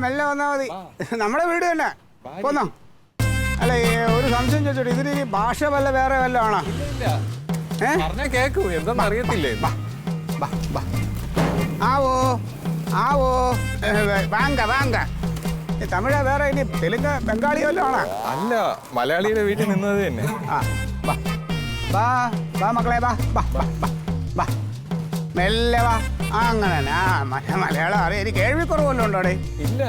മെല്ലെ വന്നാ മതി. നമ്മുടെ വീട് തന്നെ പോന്നോ. അല്ല ഒരു സംശയം ചോദിച്ചോട്ടെ, ഇതിന് ഈ ഭാഷ വല്ല വേറെ വല്ല ആണോ? കേക്കൂ എന്തെന്ന് അറിയത്തില്ലേ. ആവോ ആവോ വാങ്ക വാങ്ക. തമിഴ വേറെ ഇനി തെലുങ്ക് ബംഗാളി വല്ലതും ആണോ? അല്ല, മലയാളിയുടെ വീട്ടിൽ നിന്നത് തന്നെ. മക്കളെ മെല്ലെ വാ. അങ്ങനെ തന്നെ. മലയാളം അറിയാം. എനിക്ക് കേൾവിക്കുറവല്ലോ ഉണ്ടോടെ? ഇല്ല.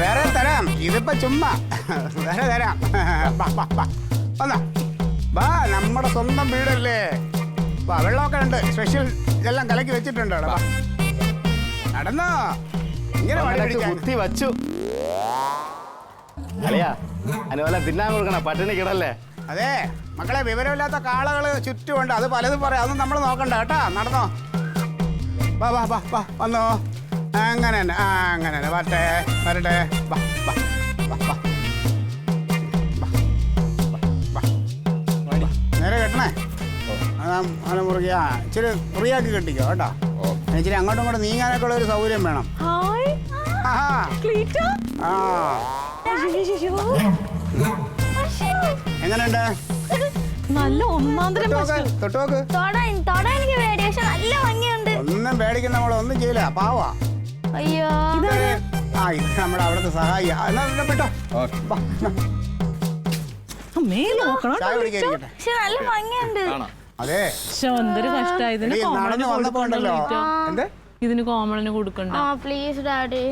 വേറെ തരാം. ഇതിപ്പോ ചുമ്മാ വേറെ തരാം. വന്നോ വാ, നമ്മുടെ സ്വന്തം വീടല്ലേ. വെള്ളമൊക്കെ ഉണ്ട്, സ്പെഷ്യൽ ഇതെല്ലാം കലക്കി വെച്ചിട്ടുണ്ട്. നടന്നോ. ഇങ്ങനെ കുത്തി വച്ചു. അളിയാ അനുവല്ല തിന്നാൻ കൊടുക്കണം, പട്ടിണി കിടല്ലേ. അതെ മക്കളെ, വിവരമില്ലാത്ത കാളകള് ചുറ്റുമുണ്ട്. അത് പലതും പറയാം, അതൊന്നും നമ്മൾ നോക്കണ്ട കേട്ടാ. നടന്നോ. വന്നോ. അങ്ങനെ തന്നെ അങ്ങനെ തന്നെ. വരട്ടെ വരട്ടെ. നേരെ കെട്ടണേ. അങ്ങനെ മുറുകിയ ഇച്ചിരി മുറിയാക്കി കെട്ടിക്കോ കേട്ടോ. ഇച്ചിരി അങ്ങോട്ടും ഇങ്ങോട്ടും നീങ്ങാനൊക്കെ ഉള്ള ഒരു സൗകര്യം വേണം. എങ്ങനെയുണ്ട്? നല്ല ഒന്നാന്തരം തൊട്ടോക്ക്. ഒന്നും പേടിക്കണ്ട മോളെ, ഒന്നും ചെയ്യില്ല. പാവാ. അയ്യോ ഇത് നമ്മുടെ അവിടുത്തെ സഹായിയാ. പെട്ടോ ചായ കുടിക്കാതിരിക്കട്ടെ. നല്ല ഭംഗിയുണ്ട്. അതെ എന്തൊരു കഷ്ടായതിന് നടന്നു വന്നപ്പോ ഉണ്ടല്ലോ. എന്ത് ഇതിന് കോമളന് കൊടുക്കണ്ട. Please daddy.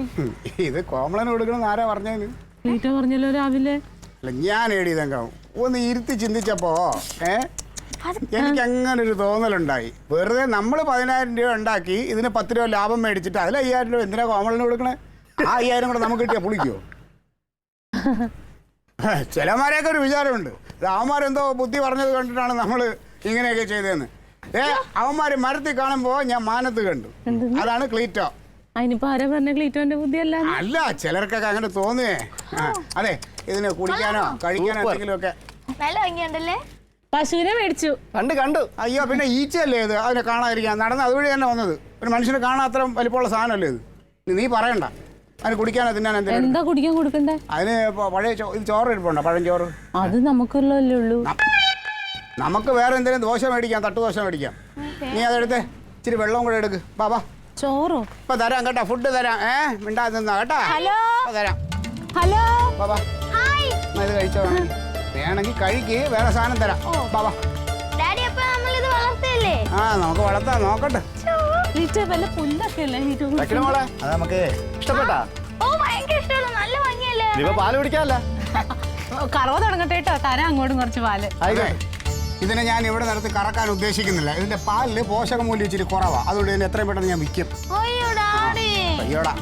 ഇത് കോമളന് കൊടുക്കണമെന്ന് ആരാ പറഞ്ഞതിന്? നീറ്റ പറഞ്ഞല്ലോ രാവിലെ. അല്ല ഞാൻ എഴുതിയതെങ്കാവും ഒന്ന് ഇരുത്തി ചിന്തിച്ചപ്പോ എനിക്ക് അങ്ങനെ ഒരു തോന്നലുണ്ടായി. വെറുതെ നമ്മൾ 10,000 രൂപ ഉണ്ടാക്കി ഇതിന് 10 രൂപ ലാഭം മേടിച്ചിട്ട് അതിൽ 5,000 രൂപ എന്തിനാ കോമളിന് കൊടുക്കണേ? ആ 5,000 കൂടെ നമുക്ക് കിട്ടിയാ പുളിക്കോ? ചിലമാരെയൊക്കെ ഒരു വിചാരമുണ്ട്, അവന്മാരെന്തോ ബുദ്ധി പറഞ്ഞത് കണ്ടിട്ടാണ് നമ്മൾ ഇങ്ങനെയൊക്കെ ചെയ്തതെന്ന്. അവന്മാര് മരത്തിൽ കാണുമ്പോ ഞാൻ മാനത്ത് കണ്ടു. അതാണ് ക്ലീറ്റോ. അതിനിപ്പോ ആരാ പറഞ്ഞ ക്ലീറ്റോന്റെ ബുദ്ധിയല്ല? അല്ല, ചിലർക്കൊക്കെ അങ്ങനെ തോന്നുവേ. അതെ, ഇതിന് കുടിക്കാനോ കഴിക്കാനോ എന്തെങ്കിലും ഒക്കെ. നല്ല ഭംഗിയുണ്ടല്ലേ. പശുവിനെ മേടിച്ചു. കണ്ടു. അയ്യോ, പിന്നെ ഈച്ചയല്ലേ ഇത്, അതിനെ കാണാതിരിക്കാൻ. നടന്ന് അതുവഴി തന്നെ വന്നത്. ഒരു മനുഷ്യനെ കാണാൻ അത്ര വലിപ്പമുള്ള സാധനമല്ലേ ഇത്. നീ പറയണ്ട. അതിന് കുടിക്കാനോ തിന്നാൻ എന്താ കുടിക്കാൻ കൊടുക്കണ്ടേ? അതിന് പഴയ ഇത് ചോറ് ഇരിപ്പുണ്ടോ? പഴഞ്ചോറ്. അത് നമുക്കുള്ളല്ലേ ഉള്ളൂ. നമുക്ക് വേറെ എന്തെങ്കിലും ദോശ മേടിക്കാം, തട്ടുദോശ മേടിക്കാം. നീ അതെടുത്ത് ഇച്ചിരി വെള്ളവും കൂടെ എടുക്ക്. ബാബാ ചോറോ? ഇപ്പൊ തരാം കേട്ടോ, ഫുഡ് തരാം. മിണ്ടാ നിന്നാ കേട്ടാ. തരാം. ഹലോ ബാബാ, ഇത് കഴിച്ചോ. വേണമെങ്കിൽ കഴിക്ക്, വേറെ സാധനം തരാം. ബാബാ. നമുക്ക് വളർത്താം, നോക്കട്ടെ. വല്ല പുല്ലൊക്കെ അല്ലേ മോളെ? അത് നമുക്ക് ഇഷ്ടപ്പെട്ടാ? പാല് കുടിക്കാല്ല. കറവ തുടങ്ങട്ടെ കേട്ടോ. തരാം അങ്ങോട്ടും കുറച്ച് പാല്. ഇതിനെ ഞാൻ ഇവിടെ നിർത്തി കറക്കാൻ ഉദ്ദേശിക്കുന്നില്ല. ഇതിന്റെ പാലില് പോഷകമൂല്യം ഇച്ചിരി കുറവാ. അതുകൊണ്ട് ഇതിന് എത്രയും പെട്ടെന്ന് ഞാൻ വിൽക്കും. അയ്യോടാ.